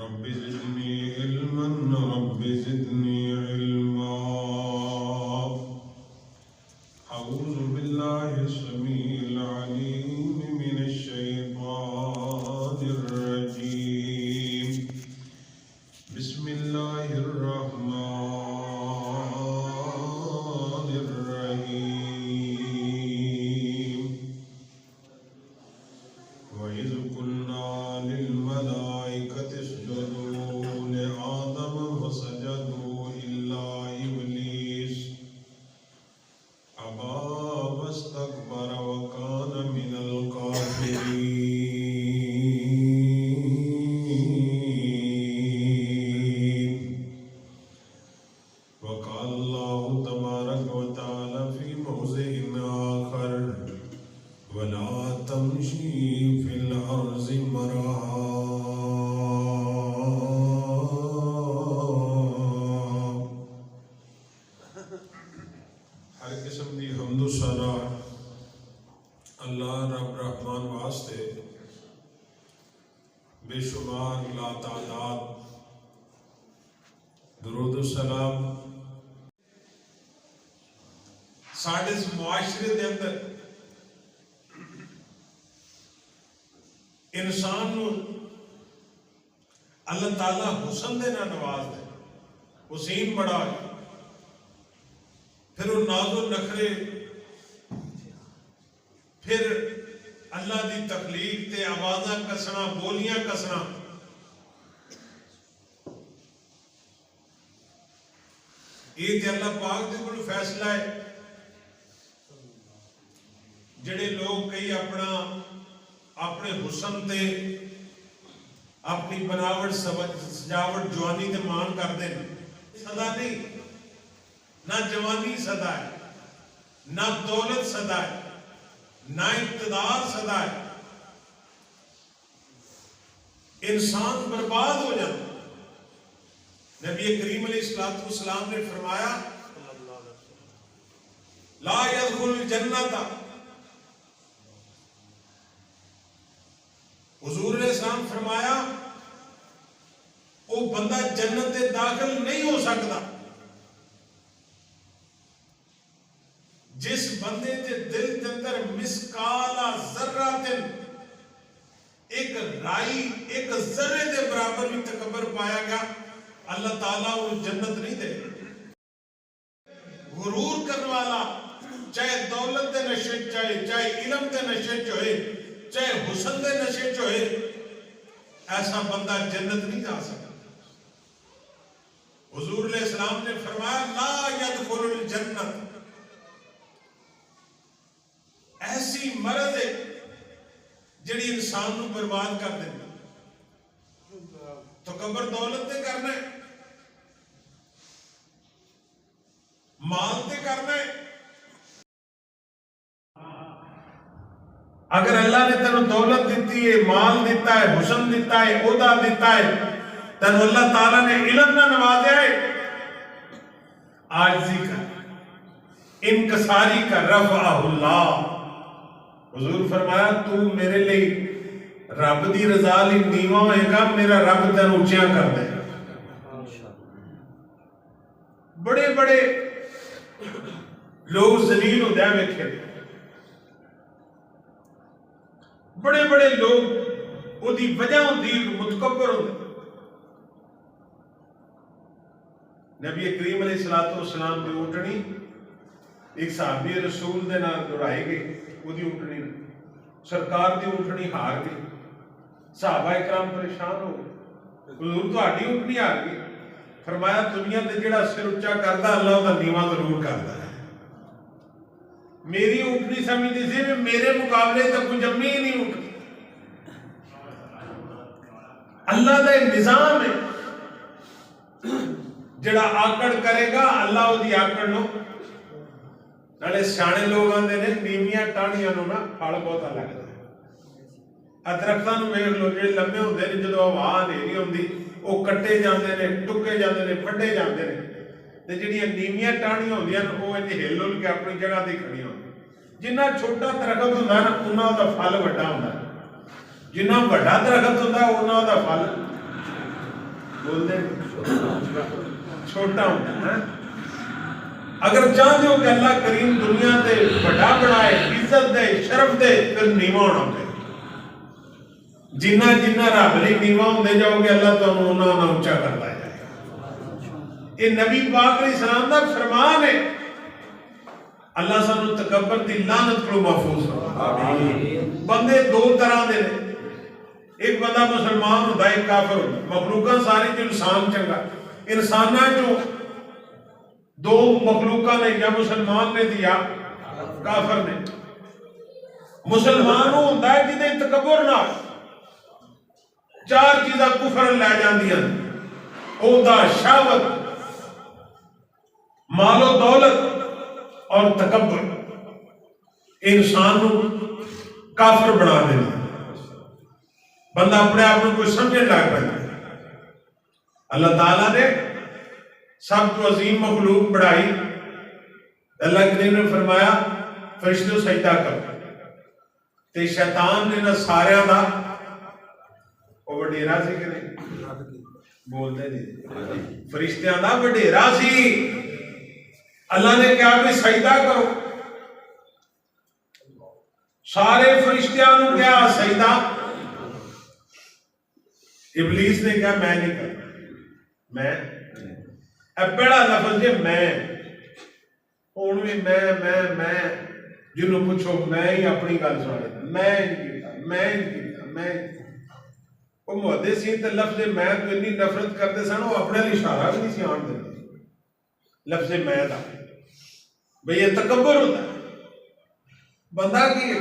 رب زدني علما رب زدني علما. أعوذ بالله السميع العليم من الشيطان الرجيم. بسم الله الرحمن الرحيم. وإذ قلنا للملائكة اسجدوا لآدم فسجدوا إلا إبليس أبى واستكبر وكان من الكافرين. وقال الله تبارك وتعالى في موضع آخر ولا تمشي في الأرض مرحا. ہر قسم دی حمد و ثنا اللہ رب رحمان واسطے، بے شمار لا تعداد درود و سلام ساڈے اس معاشرے دے اندر انسان نو اللہ تعالیٰ حسن دے نہ نواز دے، حسین بڑا ہے، پھر وہ ناز و نخرے، پھر اللہ دی تخلیق تے آوازاں کسنا، بولیاں کسنا. یہ تے اللہ پاک دے کول فیصلہ ہے. جڑے لوگ کئی اپنے حسن تے اپنی بناوٹ سجاوٹ جوانی تے مان کر دیں، سدا نہیں، نہ جوانی سدا ہے، نہ دولت سدا ہے، نہ اقتدار سدا ہے. انسان برباد ہو جاتا. نبی کریم علیہ السلام نے فرمایا لا يدخل الجنت، حضور علیہ السلام فرمایا وہ بندہ جنت میں داخل نہیں ہو سکتا جس بندے کے دل کے اندر مسکال ذرات، ایک رائی، ایک ذرے دے برابر بھی تکبر پایا گیا، اللہ تعالیٰ وہ جنت نہیں دے. غرور کرنے والا چاہے دولت دے نشے چاہے علم دے نشے چاہے حسن دے نشے چاہے، ایسا بندہ جنت نہیں جا سکتا. حضور علیہ السلام نے فرمایا لا يدخل الجنت. ایسی مرض ہے جڑی انسان نو برباد کر دے. تکبر دولت تے کرنا ہے، مال تے کرنا ہے. اگر اللہ نے تینوں دولت دیتی ہے، مال دیتا ہے، حسن دیتا ہے، عہدہ دیتا ہے، تینوں اللہ تعالیٰ نے علم نہ نوازیا ہے، عاجزی کر، انکساری کر. رفعہ اللہ. حضور فرمایا تو میرے لئے رب دی رضا لی نیواں ہوئے گا، میرا رب تینوں اونچیاں کر دے. بڑے بڑے لوگ ذلیل ہوتے ہیں ویکھے، بڑے بڑے لوگ وہ دی وجہ ہوتی متکبر ہوتے. نبی کریم علیہ السلام دی اونٹنی ایک صحابی رسول دے نال دوڑائی گئی، وہ دی اونٹنی سرکار دی اونٹنی ہار گئی. صحابہ اکرام پریشان ہو گئے، حضور تہاڈی اونٹنی ہار گئی. فرمایا دنیا تے جڑا سر اونچا کردا اللہ دا نیواں ضرور کردا ہے. میری اونٹنی سمجھدی سی کہ میرے مقابلے تے کوئی جمی ہی نہیں اونٹنی. اللہ دا نظام ہے، جڑا آکڑ کرے گا اللہ وہ دی آکڑ نو. نالے سیانے لوگ آندے نے نیویاں ٹاہنیاں نو نا پھل بہت لگدا ہے. درختاں نو ویکھ لو جڑے لمبے ہوندے نے، جدوں ہوا ہنیری ہوندی وہ کٹے جاندے نے، ٹکے جاندے نے، وڈے جاندے نے. تے جڑیاں نیویاں ٹاہنیاں ہوندیاں وہ انج ہل ہل کے اپنی جگہ تے کھڑیاں ہوندیاں. جنہ چھوٹا درخت ہوندا نا انہاں دا پھل وڈا ہوندا. جنہ وڈا درخت ہوندا انہاں دا پھل بولتے چھوٹا ہوتا ہے. اگر چاہتے ہو کہ اللہ کریم دنیا تے بڑا بنائے، عزت دے، شرف دے، پھر نیواں ہونا پے. جنہ جنہ رب لئی نیواں ہوندے جاؤ گے اللہ تمہیں اُنہاں اونچا کرتا جائے گا. یہ نبی پاک علیہ السلام دا فرمان ہے. اللہ سانو تکبر دی لعنت کو محفوظ کرے. بندے دو طرح دے نے، ایک بندہ مسلمان ہوتا ہے، ایک کافر ہوتا ہے. مخلوقاں ساری جو انسان چنگا، انساناں جو دو مخلوقاں نے، یا مسلمان نے یا کافر نے. مسلمان ہوتا ہے جنہیں تکبر نہ چار چیزاں کفر لے جاندیاں، عہدہ، شہوت، مال و دولت اور تکبر. انسان کو کافر بنا دینا. بندہ اپنے آپ کو کوئی سمجھنے لگ پڑتا ہے. اللہ تعالیٰ نے سب تو عظیم مخلوق بڑھائی. اللہ کریم نے فرمایا فرشتوں سجدہ کرو، تے شیطان نے نہ سارے دا وہ وڈیرا سی کہ نہیں بولتے نہیں، فرشتیاں دا وڈیرا سی. اللہ نے کہا کہ سجدہ کرو، سارے فرشتیاں نے کہا سجدہ. ابلیس نے کہا میں نہیں کرتا. میں پہلا لفظ ہے میں. ہوں بھی میں جنہوں پوچھو میں ہی اپنی گل سنا، میں وہ محدثین تے لفظ میں تو اتنی نفرت کرتے سن، وہ اپنے لیے اشارہ بھی نہیں سی آن دے لفظ میں دا. بھئی یہ تکبر ہوتا ہے. بندہ کی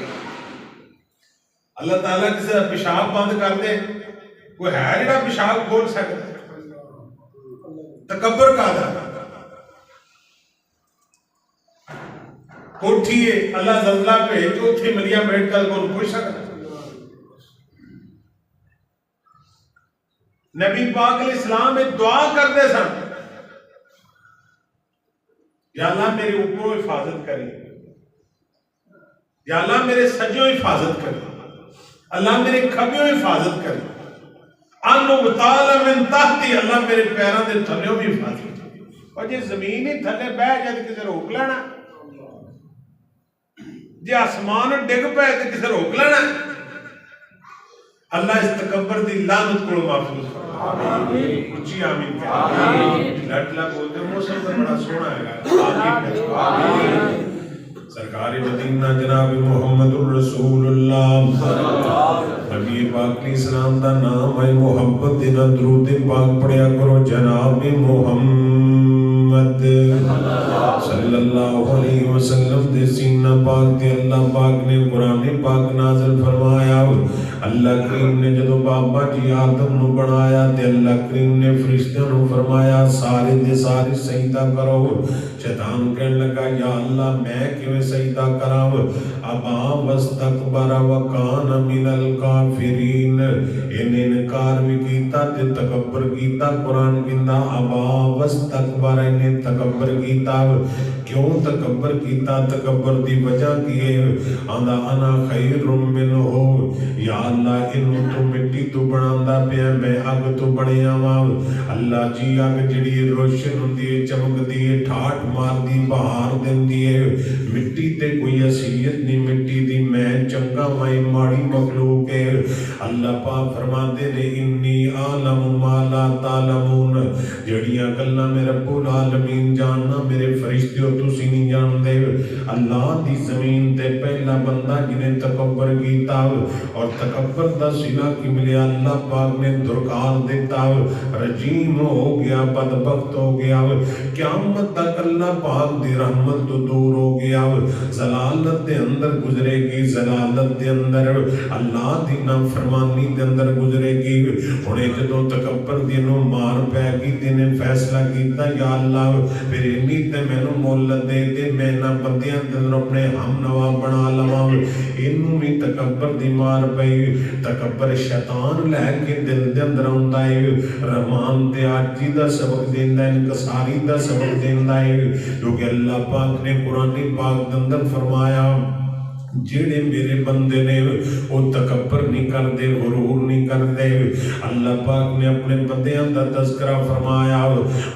اللہ تعالیٰ کسی کا پیشاب بند کر دے، کوئی ہے جڑا پیشاب کھول سکتا؟ تکبر کا دا. کوٹھی ہے اللہ زلزلہ پہ جو تھی ملیا بیٹھ کر کون پوچھ سکتا؟ نبی پاک علیہ السلام ایک دعا کرتے سن، یا اللہ میرے اوپروں حفاظت کرے، یا اللہ میرے سجوں حفاظت کرے، اللہ میرے کھبیوں حفاظت کرے، انُبْتَالَ مِن تحتی، اللہ میرے پیروں دے تھلیوں بھی حفاظت کرے. اور جی زمین ہی تھلے بہ جائے کسی روک لینا، جی آسمان ڈگ پہ تو کسی روک لینا. اللہ اس تکبر دی لعنت کو محفوظ کرے. اچھی آمین کہتے لٹلا بولتے موسم تو بڑا سونا ہے. آمین. سرکار مدینہ جناب محمد الرسول اللہ نبی پاک علیہ السلام دا نام ہے. محبت دینا درود پاک پڑھیا کرو. جناب محمد صلی اللہ علیہ وسلم دے سینہ پاک تے اللہ پاک نے قرآن پاک نازل فرمایا. اللہ کریم نے جدو بابا جی آدم نو بنایا تے اللہ کریم نے فرشتوں نو فرمایا سارے دے سارے سجدہ کرو. شیطان کہنے لگا یا اللہ میں کیویں سجدہ کراں؟ ابا واستکبر وکان من الکافرین. انہیں انکار بھی کیتا تے تکبر کیتا. قرآن کہندا ابا واستکبر، انہیں تکبر کیتا. کیوں تکبر کیتا؟ تکبر دی وجہ کی ہے؟ آندا انا خیر منہ، یا اللہ انہوں تو مٹی تو بناندا پیا، میں اگ تو بنیا واں. اللہ جی اگ جڑی روشن ہوندی ہے، چمکدی ہے، ٹھاٹ ماردی، بہار دیندی ہے. مٹی تے کوئی حیثیت نہیں مٹی دی، میں چنگا میں ماڑی مخلوق ہے. اللہ پاک فرماندے نے انی عالم ما لا تعلمون. جڑیاں گلاں میں رب العالمین جاننا میرے فرشتیوں تسی نہیں جاندے. اللہ دی زمین تے پہلا بندہ جنہیں تکبر کیتا اور تکبر دا صلہ کی ملیا اللہ پاک نے درکار دیتا، رجیم ہو گیا، بدبخت ہو گیا. قیامت تک اللہ پاک دی رحمت تو دور ہو گیا. ضلالت دے اندر گزرے گی، ضلالت دے اندر اللہ دی نافرمانی دے اندر گزرے گی. ہنے جدوں تکبر دی نو مار پے گی تے نے فیصلہ کیتا یا اللہ پھر انی تے مینوں مہلت دے دے، میں نہ بندیاں دے اندر اپنے ہم نوا بنا لواں. اینوں بھی تکبر دی مار پئی. تکبر شیطان لے کے دل دے اندر آندا ہے، رحمان تے عاجزی دا سبق دیندا ہے، انکساری دا سبق دیندا ہے. کیونکہ اللہ پاک نے قرآن پاک دے اندر فرمایا جڑے میرے بندے نے وہ تکبر نہیں کرتے، غرور نہیں کرتے۔ اللہ پاک نے اپنے بندیاں دا تذکرہ فرمایا،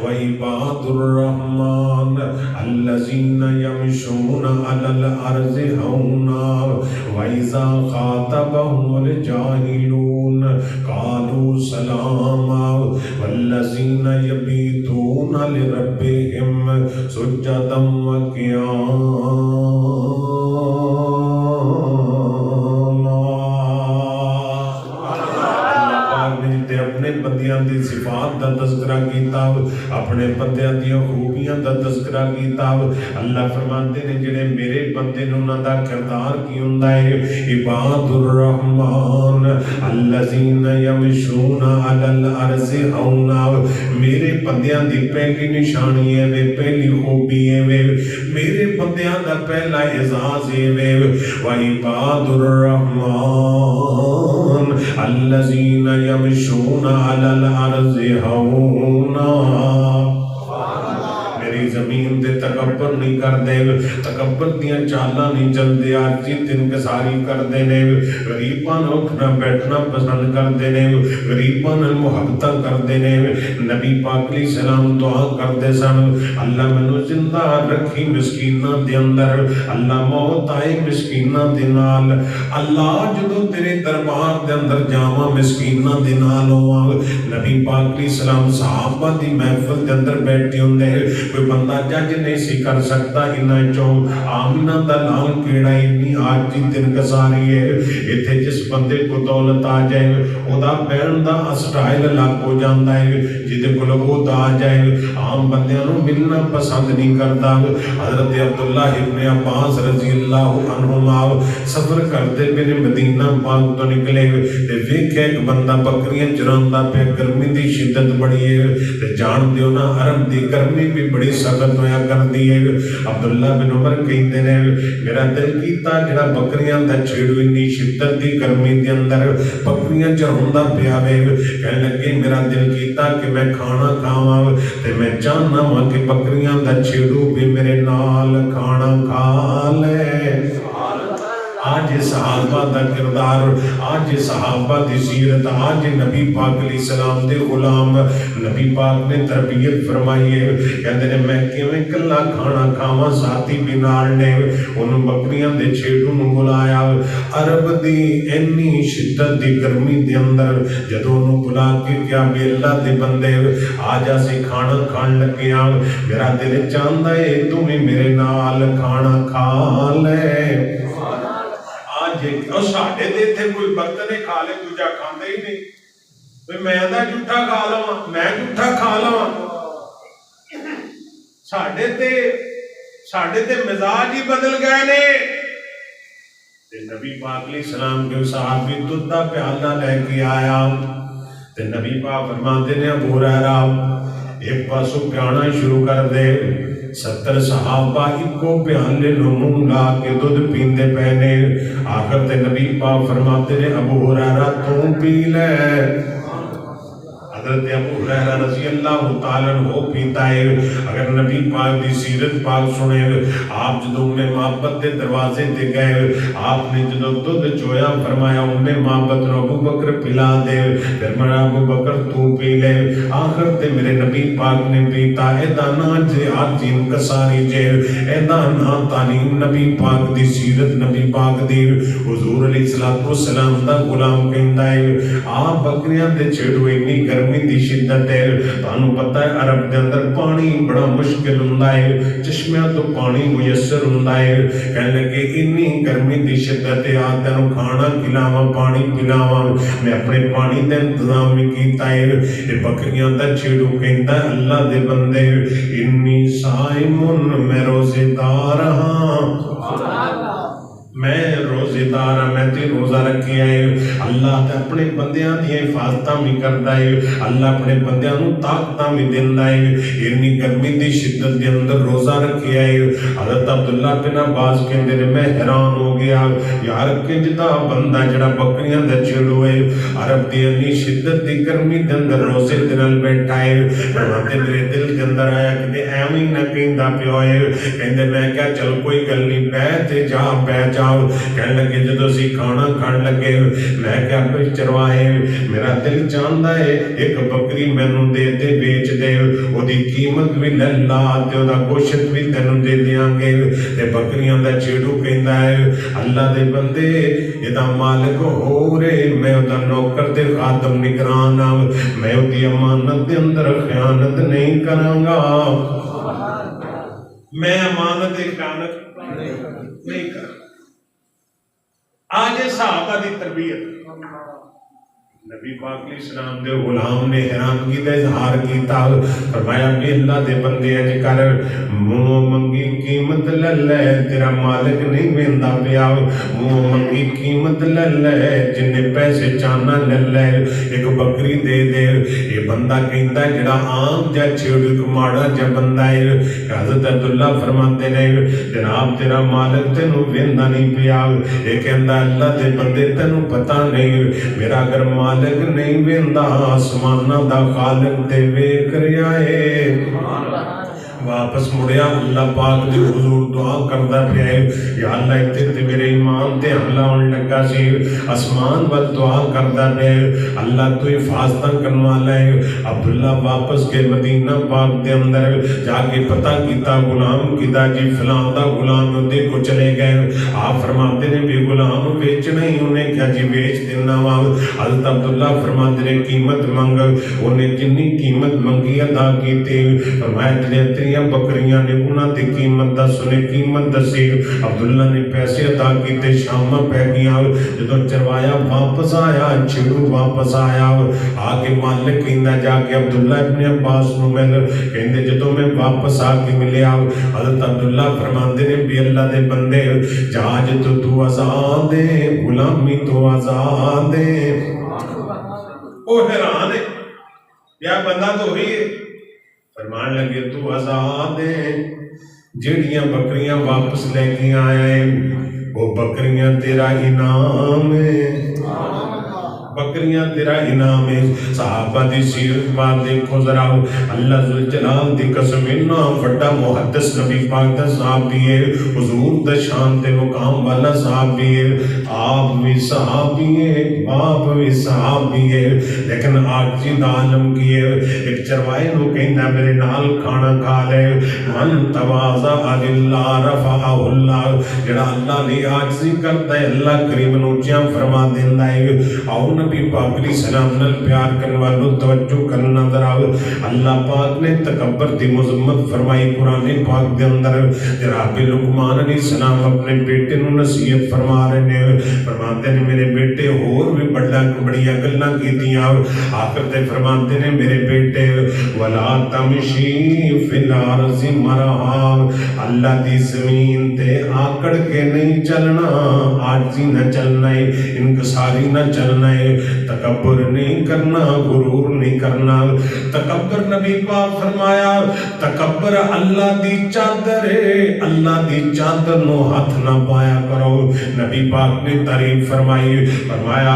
وَعِبَادُ الرَّحْمَنِ الَّذِينَ يَمْشُونَ عَلَى الْأَرْضِ هَوْنًا وَإِذَا خَاطَبَهُمُ الْجَاهِلُونَ قَالُوا سَلَامًا وَالَّذِينَ يَبِيتُونَ لِرَبِّهِمْ سُجَّدًا وَقِيَامًا۔ اپنے بندیاں دی صفات دا تذکرہ کیتا، اپنے بندیاں دی خوبیاں دا تذکرہ کیتا۔ اللہ فرماتے ہیں جڑے میرے بندے نے انہاں دا کردار کی ہوندا ہے، عباد الرحمن الذین یمشون علی الارض ہونا۔ میرے بندیاں دی پہلی نشانی ہے، پہلی خوبی ہے، میرے بندیاں دا پہلا اعزاز ہے، وعباد الرحمن الذین یمشون علی الارض ہونا۔ میری زمین دے تکبر نہیں کر دے، تکبر دیاں چالاں نہیں چل دے، عاجزی تے انکساری کر دے نے، غریباں نال اٹھنا بیٹھنا پسند کر دے نے، غریباں نال محبت کر دے نے۔ نبی پاک علیہ السلام دعا کر دے سن، اللہ مینوں زندہ رکھی مسکیناں دے اندر، اللہ موت آئے مسکیناں دے نال، اللہ جدوں تیرے دربار دے اندر جاواں مسکیناں دے نال ہوواں۔ نبی پاک علیہ السلام صحابہ دی محفل دے اندر بیٹھے ہوندے، کوئی بندہ جج نہیں سی کر سکتا انہاں چوں آمینہ دا لال کیڑا اتنی عاجزی تے انکساری ہے۔ ایتھے جس بندے کو دولت آ جائے او دا پہن دا سٹائل الگ ہو جاندا ہے، جدے کول او دا آ جائے عام بندیاں نوں ملنا پسند نہیں کردا۔ حضرت عبداللہ ابن عباس رضی اللہ عنہما سفر کرتے پہ مدینہ پاک تو نکلے تے ویکھے ایک بندہ بکریاں چراندا پہ، گرمی دی شدت بڑی ہے تے جان دیو نا عرب دی گرمی بھی بڑی سخت ہویا کردی ہے۔ عبداللہ بن عمر کہندے نے میرا دل کیتا جڑا بکریاں دا چھیڑو اتنی شدت دی گرمی دے اندر بکریاں چراندا پیا وے، کہنے لگے میرا دل کیتا کہ میں کھانا کھاواں تے میں چاہنا وا کہ بکریاں دا چھیڑو بھی میرے نال کھانا کھا لے۔ آج صحابہ دا کردار، آج صحابہ دی سیرت، آج نبی پاک علیہ السلام دے غلام نبی پاک نے تربیت فرمائی ہے۔ کہتے ہیں میں کیویں کلا کھانا کھاواں، ساتھی بھی نال نے انہوں بکریاں دے چھیڑوں نوں بلایا۔ عرب دی اینی شدت دی گرمی دے اندر جدوں انہوں بلا کے کیا بھی اللہ دے بندے آج اسی کھانا کھان لگے ہاں، میرا دل چاہندا ہے تو بھی میرے نال کھانا کھا لے۔ اور ساڑھے دے تھے کوئی برتنے کھا لے دوجا کھاندے ہی نہیں، میں دا جھوٹا کھا لواں، میں جھوٹا کھا لواں۔ ساڑھے تے مزاج ہی بدل گئے نے۔ نبی پاک علیہ السلام کے صحابی دودھ دا پیالہ لے کے آیا تے نبی پاک فرماتے نے ابو ہریرہ ایک پاسو پیانا شروع کر دے، 70 صحابہ ایکو پیالے نمون لا کے دودھ پیندے پہنے۔ آخر تے نبی پاک فرماتے نے ابو ہریرہ تو پی لے۔ حضرت ابو ہریرہ رضی اللہ تعالیٰ عنہ پیتا ہے۔ اگر نبی پاک دی سیرت پاک سنے، آپ جدوں میں محبت دے دروازے دے گئے، آپ نے جدوں دودھ چویا فرمایا انہیں محبت نو ابو بکر پلا دے، پھر میرا ابو بکر تو پی لے۔ آخر تے میرے نبی پاک نے پیتا، اے دانا جے آجین کساری جے، اے دانا تعلیم نبی پاک دی سیرت نبی پاک دی حضور علیہ السلام دا غلام کہندا ہے آپ بکریاں دے چھیڑو اتنی گرمی دی شدت ہے، تانوں پتہ ہے عرب دے اندر پانی بڑا مشکل ہوندا ہے، چشمیاں تو پانی میسر ہوندا ہے۔ کہنے لگے اتنی گرمی دی شدت ہے، آج تینوں کھانا کھلاواں پانی پلاواں، میں اپنے پانی دے انتظام بھی کیتا ہے۔ یہ بکریاں دا چھیڑو کہندا ہے اللہ دے بندے انی صائمن میں روزے دار ہاں، میں روزے دار ہاں، میں تے روزہ رکھے آئے۔ اللہ تے اپنے بندیاں دی حفاظتاں بھی کردا ہے، اللہ اپنے بندیاں نوں طاقتاں بھی دیندا ہے۔ اتنی گرمی دی شدت دے اندر روزہ رکھے آئے۔ حضرت عبداللہ بن عباس کہندے نے میں حیران ہو گیا یار کنجدا بندہ جڑا بکریاں دا چھیڑو ہے، عرب دی اتنی شدت دی گرمی دے اندر روزے دے نال بیٹھا ہے۔ میرے دل دے اندر آیا کہ ایویں نہ کہندا پیو ہے، کہندے میں کیا چل کوئی گل نہیں، بیٹھ جا جاؤ. کہنے لگے جدو اسی کھانا کھان لگے میں کیا کوئی چروائے میرا دل چاہتا ہے ایک بکری مینوں دے دے بیچ دے وہ دی قیمت بھی لے لا تے وہ دا گوشت بھی تینوں دے دیاں گے. تے بکریاں دا چیڑو کہندا ہے اللہ دے بندے یہ دا مالک ہو رے میں وہ دا نوکر تے خادم نگران ہاں میں وہ دی امانت دے اندر خیانت نہیں کروں گا. میں امانت دے خیانت نہیں کروں. آج صحابہ دی تربیت نبی پاک علیہ السلام دے غلام نے حیرانگی دا اظہار کیتا فرمایا کہ اللہ دے بندے اج کر منہ منگی قیمت لے لے تیرا مالک نہیں ویندا پیا منہ منگی قیمت لے لے جن پیسے چاہنا لے لے ایک بکری دے دے. یہ بندہ کہندا جڑا عام جا چھیڑ ماڑا جا بندہ ہے. حضرت عبداللہ فرماتے نے جناب تیرا مالک تینوں ویندا نہیں پیا. یہ کہندا اللہ دے بندے تینوں پتہ نہیں میرا اگر مالک نہیں ویندا آسماناں دا خالق تے ویکھ رہا ہے. واپس مڑیا اللہ پاک دی حضور دعا کردا پیا یا اللہ اتنے میرے ایمان تے حملہ ہونے لگا سی آسمان ول دعا کردا پیا اللہ تو حفاظت کرنے والا ہے. عبداللہ واپس کے مدینہ پاک دے اندر جا کے پتہ کیتا غلام کیدا جی فلاں دا غلام دے کو چلے گئے. آپ فرماتے نے بھی غلام بیچنا ہی انہیں کیا جی بیچ دینا وا. حضرت عبداللہ فرماتے نے قیمت منگ انہیں جنی قیمت منگی ادا کیتی فرمایا تیری بکریاں نے انہاں دی قیمت دس انہیں قیمت دسی. عبداللہ نے پیسے ادا کیتے شامہ پہ گیا جدو چروایا واپس آیا چھڑو واپس آیا آگے مالک کہندا جا کے عبداللہ ابن عباس نو مل کہندے جدو میں واپس آ کے ملیا حضرت عبداللہ فرماندے نے بھی اللہ دے بندے جاج تو آزاد ہے غلامی تو آزاد ہے. وہ حیران ہے یا بندہ تو ہوئی ہے فرمان لگے تو آزاد ہے. جڑیاں بکریاں واپس لے کے آیا ہے وہ بکریاں تیرا انعام ہے. بکریاں تیرا انعام ہے. صحابہ دی سیرت بات دیکھو ذرا اللہ ذوالجلال دی قسم اتنا بڑا محدث نبی پاک دا صحابی ہے حضور دا شان تے مقام والا صحابی ہے. آپ بھی صحابی ہے باپ بھی صحابی ہے لیکن آجزی دا عالم کی ہے. ایک چروائے نو کہنا میرے نال کھانا کھا لے من تواضع للہ رفعہ اللہ جڑا اللہ نے آجزی کرتا ہے اللہ کریم نوچیاں فرما دیندہ ہے. اور نبی پاک علیہ السلام نل پیار کرنے والوں توجہ کرنا ذرا اللہ پاک نے تکبر دی مذمت فرمائی قرآن پاک دے اندر. جناب لقمان علیہ السلام اپنے بیٹے نو نصیحت فرما رہے ہیں فرماتے ہیں میرے بیٹے اور بھی بڑی گلاں کیتیاں آخر تے فرماتے ہیں میرے بیٹے ولا تمشی فی الارض مرحا اللہ دی زمین تے آکڑ کے نہیں چلنا عاجزی نہ چلنا ہے انکساری نہ چلنا ہے تکبر نہیں کرنا غرور نہیں کرنا. تکبر نبی پاک فرمایا تکبر اللہ دی چادر ہے اللہ دی چادر نو ہاتھ نہ پایا کرو. نبی پاک نے تعریف فرمائی فرمایا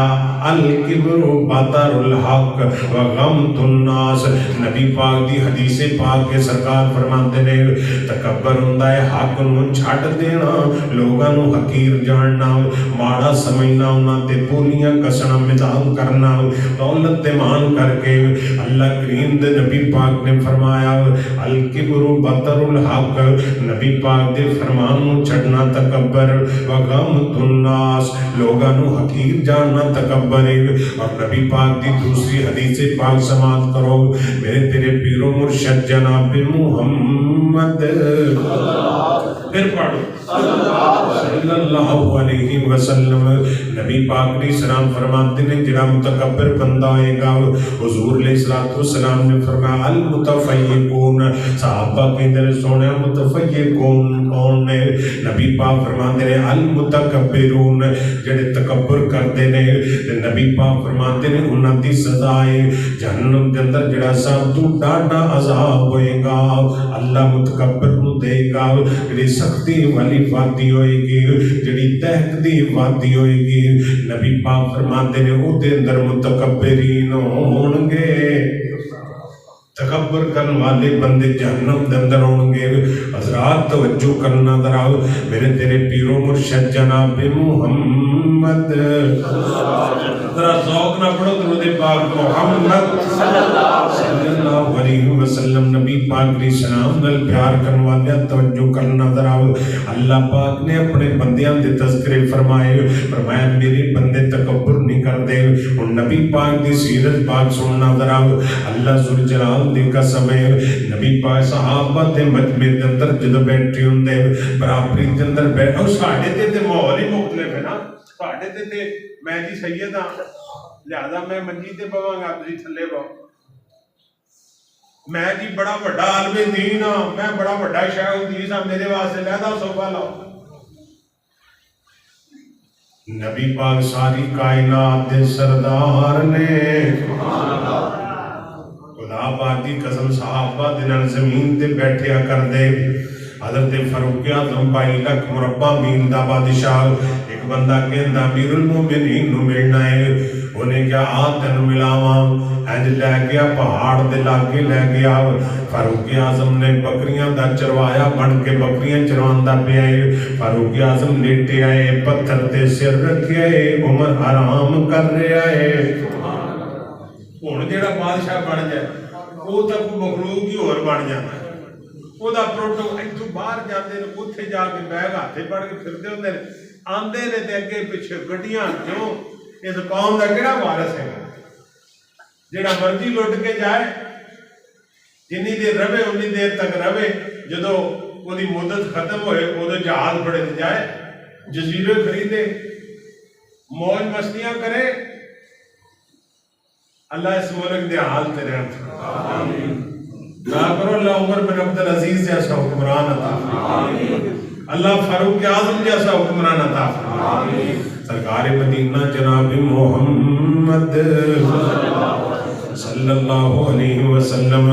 الکبر بطر الحق وغمت الناس. نبی پاک دی حدیث پاک کے سرکار فرماتے نے تکبر ہوندا ہے حق نو چھڈ دینا لوگاں نو حقیر جاننا ماڑا سمجھنا انہاں تے بولیاں کسنا مدام کرنا دولت مان کر کے. اللہ کریم دے نبی پاک نے فرمایا الکبر بطر الحق نبی پاک دے فرمان نو چھڈنا تکبر وغمت الناس لوگاں نو حقیر جاننا تکبر ہے. اور نبی پاک دی دوسری حدیث پاک سماعت کرو میرے تیرے پیر و مرشد جناب محمد پھر پڑھو صلی اللہ علیہ وسلم. نبی پاک علیہ السلام فرماتے ہیں جڑا متکبر بندہ ہوئے گا حضور علیہ السلام نے فرمایا المتفیقون صحابہ کے اندر سونے متفیقون کون نے نبی پاک فرماتے ہیں المتکبرون جڑے تکبر کرتے ہیں نبی پاک فرماتے ہیں انہاں دی سزا ہے جہنم کے اندر جڑا سب تو ڈاڈا عذاب ہوئے گا اللہ متکبر نو دے گا. جڑی سختی والی وادی ہوئے گی جڑی تحت دی وادی ہوئے گی نبی پاک فرماتے ہیں او دے اندر متکبرین ہون گے. تکبر کرنے والے بندے جہنم دے اندر ہونگے حضرات توجہ کرنا دراؤ میرے تیرے پیرو مرشد جناب محمد ذرا ذوق نہ پڑھو درود پاک محمد صلی اللہ علیہ وسلم نبی پاک علیہ السلام نال پیار کرنے والے توجہ کرنا دراؤ اللہ پاک نے اپنے بندیاں دے تذکرے فرمائے فرمایا میرے بندے تکبر نہیں کر دے اور نبی پاک دی سیرت پاک سننا دراؤ اللہ ذوالجلال دی قسم ہے نبی پاک صحابہ دے مجمع دے اندر جدو بیٹھے ہوندے برابری دے اندر بیٹھے اور ساڑھے تے ماحول ہی مختلف ہے نا ساڑھے تے میں جی سید ہاں لہذا میں منجی تے بواں گا تسی تھلے باؤ میں جی بڑا بڑا عالم دین ہاں میں بڑا بڑا شیخ الحدیث ہاں میرے واسطے لہذا صوفہ لاؤ نبی پاک ساری کائنات دے سردار نے خدا پاک دی قسم صحابہ دے نال زمین تے بیٹھیا کر دے حضرت فاروق اعظم 22 لاکھ مربع میل دا بادشاہ ایک بندہ کہندا امیر المومنین نو ملنا ہے انہیں کیا تین ملاواں اینج لے گیا پہاڑ دے لاگے لے گیا فاروق اعظم نے بکریاں دا چروایا بن کے بکریاں چرواندا پیا فاروق اعظم لیٹے آئے پتھر تے سر رکھے عمر حرام کر رہا ہے ہن جیڑا بادشاہ بن جائے وہ تک مخلوق ہی اور بن جاتا ہے وہ دا پروٹو ایتھوں باہر جاندے نے اوتھے جا کے بیگ ہاتھے پڑ کے پھردے ہوندے نے آندے نے تے اگے پیچھے گڈیاں کیوں اس قوم دا کیڑا وارث ہے جیڑا مرضی لٹ کے جائے جنی دیر رہے انی دیر تک رہے جدو وہ دی مدت ختم ہوئے وہ جہاز پڑے جائے جزیرے خریدے موج مستیاں کرے اللہ اس ملک دے حال تیرے ہاتھ نا کرو اللہ عمر بن عبدالعزیز جیسا حکمران عطا اللہ فاروق اعظم جیسا حکمران عطا سرکار مدینہ جناب محمد صلی اللہ علیہ وسلم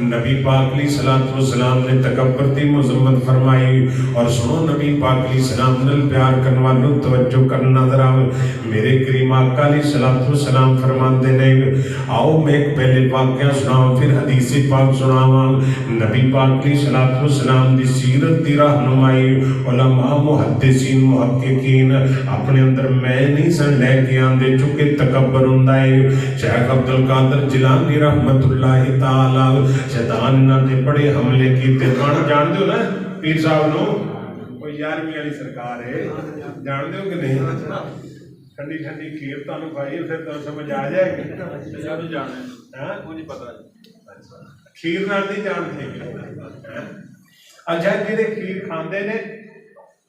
نبی پاک علیہ السلام نے تکبر دی مذمت فرمائی اور سنو نبی پاک علیہ السلام نے پیار کرنے والوں توجہ کرنا ذرا میرے کریم آقا علیہ السلام فرمان دینے آؤ میں ایک پہلے واقعہ سناؤں پھر حدیث پاک سناواں نبی پاک علیہ السلام دی سیرت دی رہنمائی علماء محدثین محققین اپنے اندر میں نہیں سن لے کے آندے چونکہ تکبر ہوندا ہے شیخ عبدالقادر جیلانی رحمت اللہ تعالی شیطان نہ دے بڑے حملے کیتے جان دیو نا پیر صاحب نو کوئی 11ویں والی سرکار ہے جان دیو کہ نہیں ٹھنڈی ٹھنڈی کھیر تانوں کھائی پھر تو سمجھ آ جائے گی سب جانے ہاں مجھے پتہ ہے کھیر نال نہیں جانتے اچھا جڑے کھیر کھاندے نے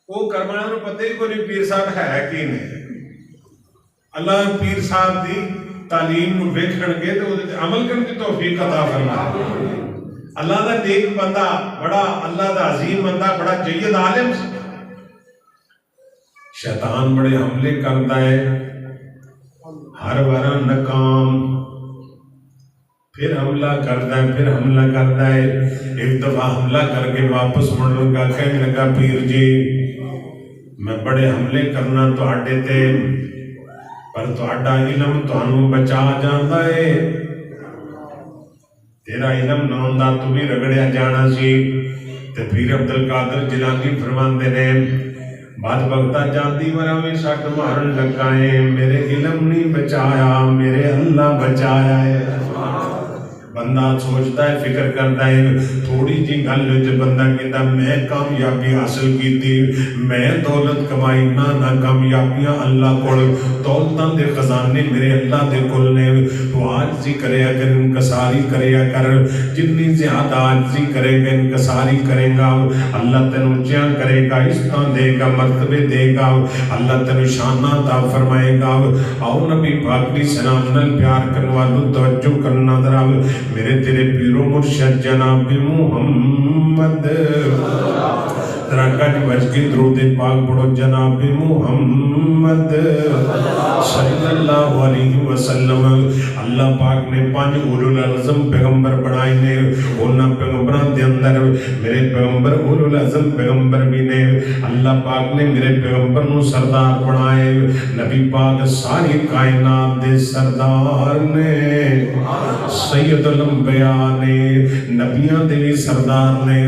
وہ کرماں نوں پتہ ہی کوئی نہیں پیر صاحب ہے کی نہیں اللہ پیر صاحب دی تعلیم نو ویکھن گے تے اودے تے عمل کرن دی توفیق عطا فرمائے اللہ دا نیک بندہ بڑا اللہ دا عظیم بندہ بڑا جید عالم شیطان بڑے حملے کرتا ہے ہر بار ناکام پھر حملہ کرتا ہے پھر حملہ کرتا ہے ایک دفعہ حملہ کر کے واپس مڑ لگا کہنے لگا پیر جی میں بڑے حملے کرنا تو آڈے تے پر تو آڈا علم تو انہوں بچا جاندہ ہے تیرا علم نہ ہوندہ تو بھی رگڑیا جانا سی تے پیر عبدالقادر جیلانی فرمان دے نے بات بغتا جاندی ورہ میں ساکھ مارن لگائے میرے علم نہیں بچایا میرے اللہ بچایا ہے بندہ سوچتا ہے فکر کرتا ہے تھوڑی جی گل جو بندہ کہتا میں کامیابی حاصل کی تھی میں دولت کمائی نہ کامیابیاں اللہ کو دولتاں دے خزانے میرے اللہ دے کل نے تو عاجزی کرے اگر انکساری کرے کر جتنی زیادہ عاجزی کرے گا انکساری کرے گا اللہ تینوں اونچیاں کرے گا عزتاں دے گا مرتبے دے گا اللہ تینوں شانہ عطا فرمائے گا آؤ نبی پاک علیہ السلام نال پیار کرنے والوں توجہ کرنا ذرا میرے تیرے پیرو مرشد جناب محمد ترکا جی بچ کے درود پاک پڑھو جناب محمد صلی اللہ علیہ وسلم اللہ پاک نے 5 اولو العزم پیغمبر بنائے نے انہاں پیغمبران دے اندر میرے پیغمبر اولو العزم پیغمبر بھی نے اللہ پاک نے میرے پیغمبر نو سردار بنائے نبی پاک ساری کائنات دے سردار نے سید الانبیاء نے نبیان دے بھی سردار نے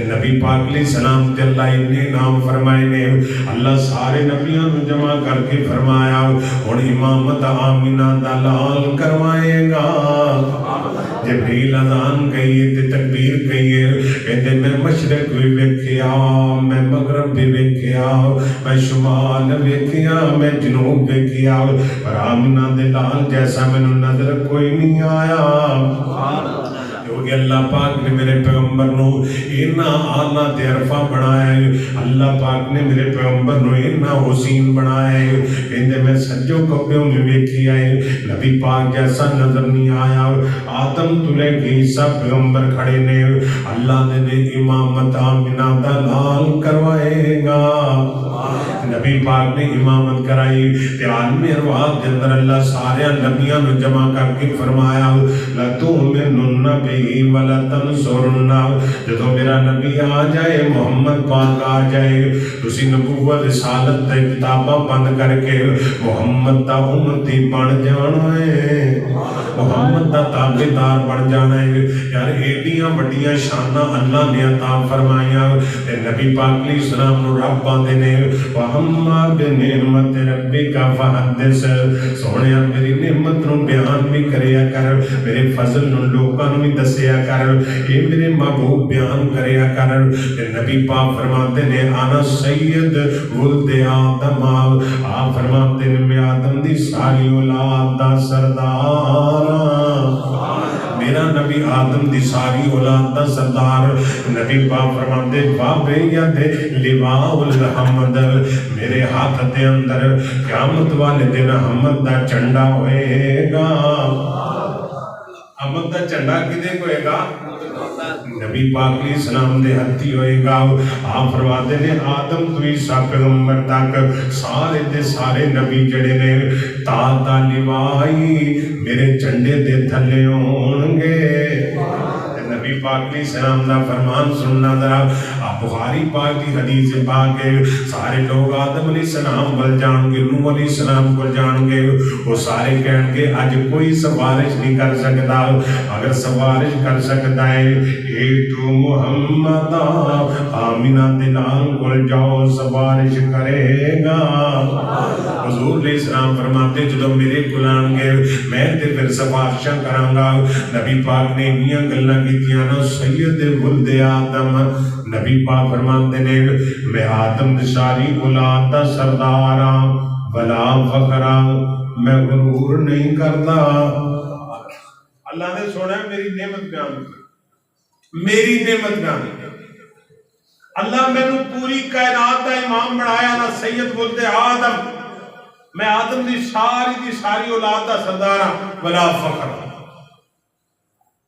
نبی پاک علیہ السلام تے اللہ نے نام فرمائے نے اللہ سارے نبیان نو جمع کر کے فرمایا اور امامت آمینہ دا لال کروائے گا جبریل اذان کہیے تے تکبیر کہیے کہتے میں مشرق بھی ویکھیا میں مغرب بھی ویکھیا میں شمال ویکھیا میں جنوب ویکھیا پر آمینہ دے لال جیسا میں نظر کوئی نہیں آیا کیونکہ اللہ پاک نے میرے پیغمبر نو اینا آلہ تے عرفہ بنایا ہے اللہ پاک نے میرے پیغمبر نو اینا حسین بنایا ہے کہندے میں سجو کبھیوں میں ویکھی آئے نبی پاک جیسا نظر نہیں آیا آدم تلے کی سب پیغمبر کھڑے نے اللہ نے دے امامت آمینہ دا لال کروائے گا نبی پاک نے امامت کرائی تے عالم ارواح دے اندر اللہ سارے نبیاں نو جمع کر کے فرمایا لَتُؤْمِنُنَّ بِهِ وَلَتَنْصُرُنَّهُ جدو میرا نبی آ جائے محمد پاک آ جائے تسی نبوت رسالت تے کتاباں بند کر کے محمد دا امتی بن جانا ہے محمد دا تابعدار بن جانا ہے یار ایڈیاں بڑیاں شانہ اللہ نے عطا فرمایا تے نبی پاک علیہ السلام نو رب باندے نے وَحَمَّا بِنِعْمَتِ رَبِّكَ فَحَدِّثْ سونیا میری نعمت نو بیان بھی کریا کر میرے فضل نو لوکاں نو بھی دسیا کر اے میرے محبوب بیان کریا کر تے نبی پاک فرماتے نے انا سید ولد آدم آپ فرماتے نے میں آدم دی ساری اولاد دا سردار میرا نبی آدم دی ساری اولاد دا سردار نبی پاک فرماتے بابے ید لواء الحمد میرے ہاتھ دے اندر قیامت والے دن حمد دا چنڈا ہوئے گا حمد دا چنڈا کدے کو ہوئے گا نبی پاک علیہ السلام دے ہتھی ہوئے گا آپ فرماتے نے آدم تو عیسیٰ پیغمبر تک سارے دے سارے نبی جڑے نے تا لوائی میرے چنڈے دے تھلے ہوں گے نبی پاک علیہ السلام دا فرمان سننا ذرا آپ بخاری پاک کی حدیث پاک ہے سارے لوگ آدم علیہ السلام بل جان گے نوح علیہ السلام کو جان گے وہ سارے کہن گے آج کوئی سفارش نہیں کر سکتا اگر سفارش کر سکتا ہے اے تو محمد آمینہ دلال کل جاؤ سفارش کرے گا حضور علیہ السلام فرماتے جدو میرے گلان گے میں تے پھر سفارشاں کرانگا نبی پاک نے میاں گلنا کی تیانا سید ولد آدم نبی پاک فرماتے نے میں آدم ساری اولاد دا سردارا بلا فقرا میں غرور نہیں کرتا اللہ نے سونا ہے میری نعمت بیان میری نعمت بیان اللہ میں نے پوری کائنات دا امام بنایا نا سید ولد آدم میں آدم دی ساری اولاد دا سردارا بلا فقرا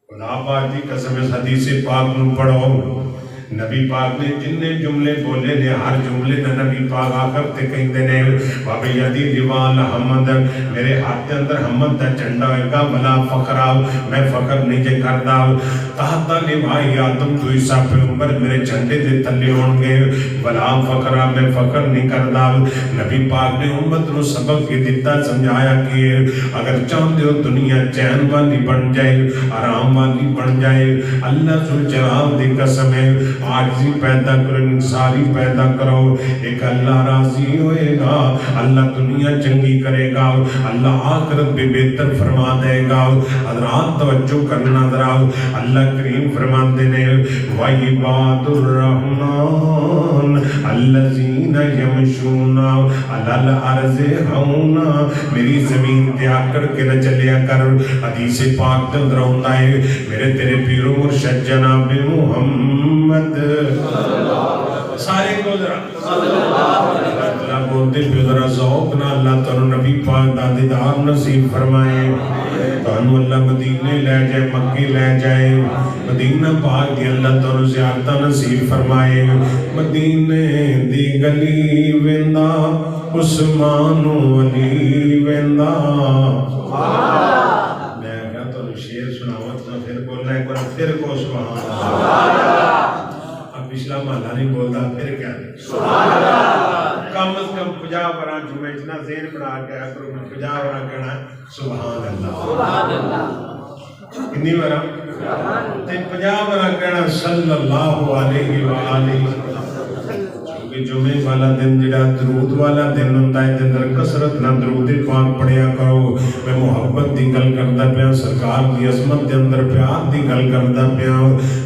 خدا پاک دی قسم اس حدیث پاک نو پڑھو نبی پاک نے جننے جملے بولے نے ہر جملے نے نبی پاک آخر تے کہیں دے نے وَبِيَدِي لِوَالَ حَمَدَ میرے ہاتھ کے اندر حمد دا چنڈا ہوئے گا بلا فقرہ میں فقر نہیں جے کردہ تحتا لِوَائی آدم تو عیسیٰ پیغمبر میرے چنڈے دے تلے ہوں گے بلا فقرہ میں فقر نہیں کردہ نبی پاک نے امت نو سبق کی دیتا سمجھایا کہ اگر چاہتے ہو دنیا چین والی بن جائے آرام والی بن جائے اللہ ذوالجلال دی قسم ہے آجزی پیدا کرو انساری پیدا کرو ایک اللہ راضی ہوئے گا اللہ دنیا چنگی کرے گا اللہ آخرت بھی بہتر فرما دے گا حضرات توجہ کرنا ذرا اللہ کریم فرماتے نے وَعِبَادُ الرَّحْمَنِ الَّذِينَ يَمْشُونَ عَلَى الْأَرْضِ هَوْنًا میری زمین تے آکڑ کے نہ چلیا کر حدیث پاک دے اندر ہوتا ہے میرے تیرے پیر و مرشد جناب محمد سارے کو ذرا اللہ بولتے پہ ذرا ذوق نہ اللہ تعالیٰ نبی پاک دا دیدار نصیب فرمائے تعالیٰ اللہ مدینے لے جائے مکے لے جائے مدینہ پاک دی اللہ تعالیٰ زیارتہ نصیب فرمائے مدینے دی گلی ویندا عثمان علی ویندا میں کہا تو شیر سناوت نہ پھر بولنا ایک بار پھر کو سبحان اللہ اب پچھلا محلہ نہیں بولتا پھر کیا نہیں کم از کم 50 برا جمعہ اتنا ذہن بنا کے آیا کرو میں 50 برا کہنا ہے سبحان اللہ کنی برا 50 برا کہنا صلی اللہ علیہ وآلہ کیونکہ جمعے والا دن جڑا درود والا دن ہوتا ہے دن در کسرت نہ درود پاک پڑھیا کرو میں محبت دی گل کرتا پیا سرکار دی عظمت دے اندر پیار دی گل کرتا پیا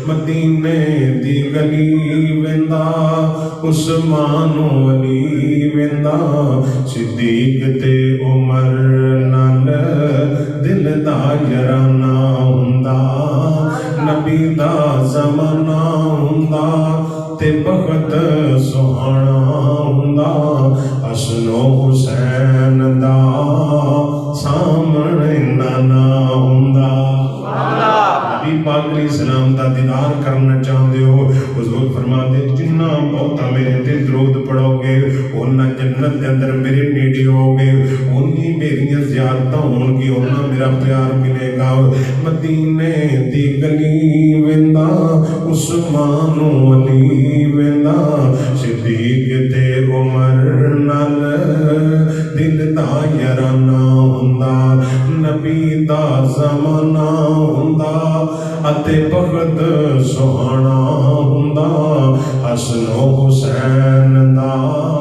مدینے دی گلی ویندا عثمان علی ویندا صدیق تے عمر نال دل دا یارانہ ہوندا نبی دا زمانہ ہوندا تے بخت سہانا ہوندا حسن و حسین دا سامنے نانا ہوندا نبی پاک علیہ السلام دا دیدار کرنا چاہتے ہو حضور فرماتے جنہ بہتا میرے تے درود پڑھو گے انہاں جنت دے اندر میرے نیڑے ہو گے انہی میری زیارتاں ہون گی انہاں میرا پیار ملے گا مدینے دی گلی ویندا عثمان علی ویندا صدیق تے عمر نال دل دا یارانہ ہوندا نبی دا زمانہ ہوندا اتے بخت سہانا ہوندا حسن و حسین دا